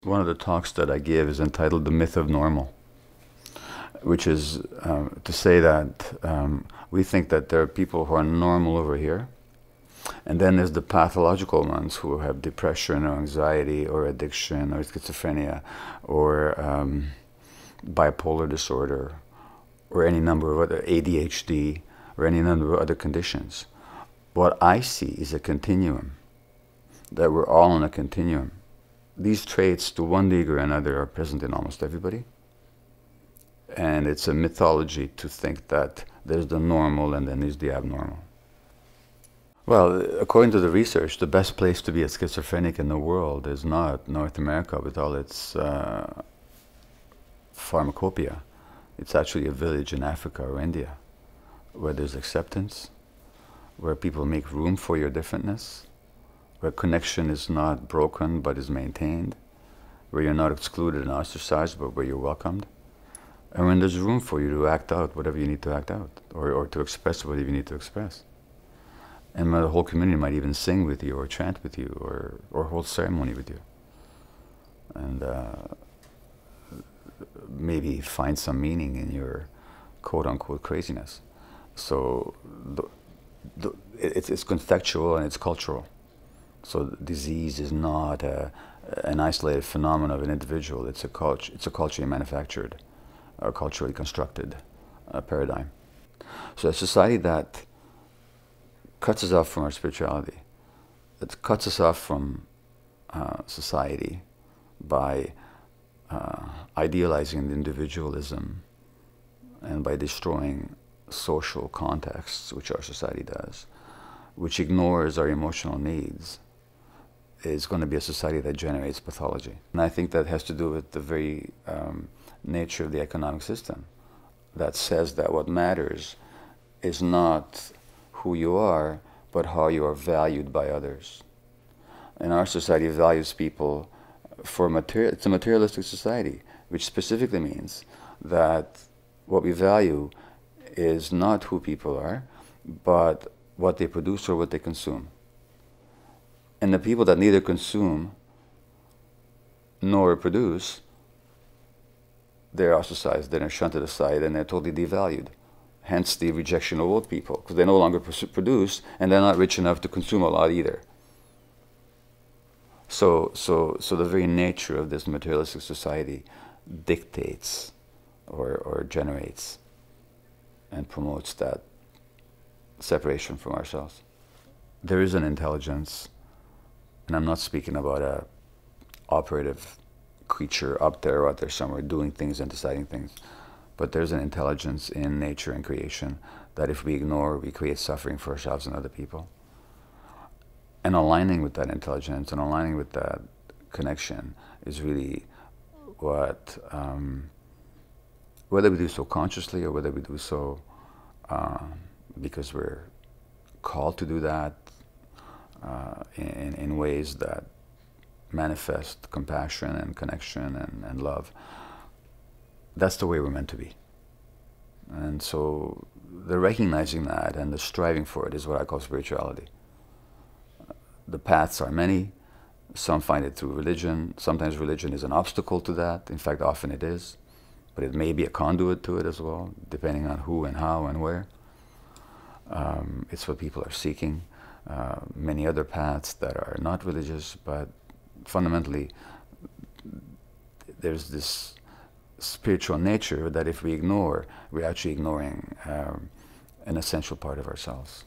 One of the talks that I give is entitled The Myth of Normal, which is to say that we think that there are people who are normal over here, and then there's the pathological ones who have depression or anxiety or addiction or schizophrenia or bipolar disorder or any number of other ADHD or any number of other conditions. What I see is a continuum, that we're all on a continuum. These traits, to one degree or another, are present in almost everybody. And it's a mythology to think that there's the normal and then there's the abnormal. Well, according to the research, the best place to be a schizophrenic in the world is not North America with all its pharmacopoeia. It's actually a village in Africa or India, where there's acceptance, where people make room for your differentness, where connection is not broken but is maintained, where you're not excluded and ostracized but where you're welcomed, and when there's room for you to act out whatever you need to act out, or to express whatever you need to express. And the whole community might even sing with you or chant with you or hold ceremony with you. And maybe find some meaning in your quote-unquote craziness. So it's contextual and it's cultural. So disease is not an isolated phenomenon of an individual. It's a culturally manufactured, or culturally constructed paradigm. So a society that cuts us off from our spirituality, that cuts us off from society by idealizing individualism and by destroying social contexts, which our society does, which ignores our emotional needs, is going to be a society that generates pathology. And I think that has to do with the very nature of the economic system, that says that what matters is not who you are, but how you are valued by others. And our society values people for material. It's a materialistic society, which specifically means that what we value is not who people are, but what they produce or what they consume. And the people that neither consume nor produce, they're ostracized, they're shunted aside, and they're totally devalued. Hence the rejection of old people, because they no longer produce, and they're not rich enough to consume a lot either. So the very nature of this materialistic society dictates or generates and promotes that separation from ourselves. There is an intelligence, and I'm not speaking about a operative creature up there or out there somewhere doing things and deciding things, but there's an intelligence in nature and creation that if we ignore, we create suffering for ourselves and other people. And aligning with that intelligence and aligning with that connection is really what, whether we do so consciously or whether we do so because we're called to do that in ways that manifest compassion and connection and love, that's the way we're meant to be. And so the recognizing that and the striving for it is what I call spirituality. The paths are many. Some find it through religion. Sometimes religion is an obstacle to that. In fact, often it is. But it may be a conduit to it as well, depending on who and how and where. It's what people are seeking. Many other paths that are not religious, but fundamentally there's this spiritual nature that if we ignore, we're actually ignoring an essential part of ourselves.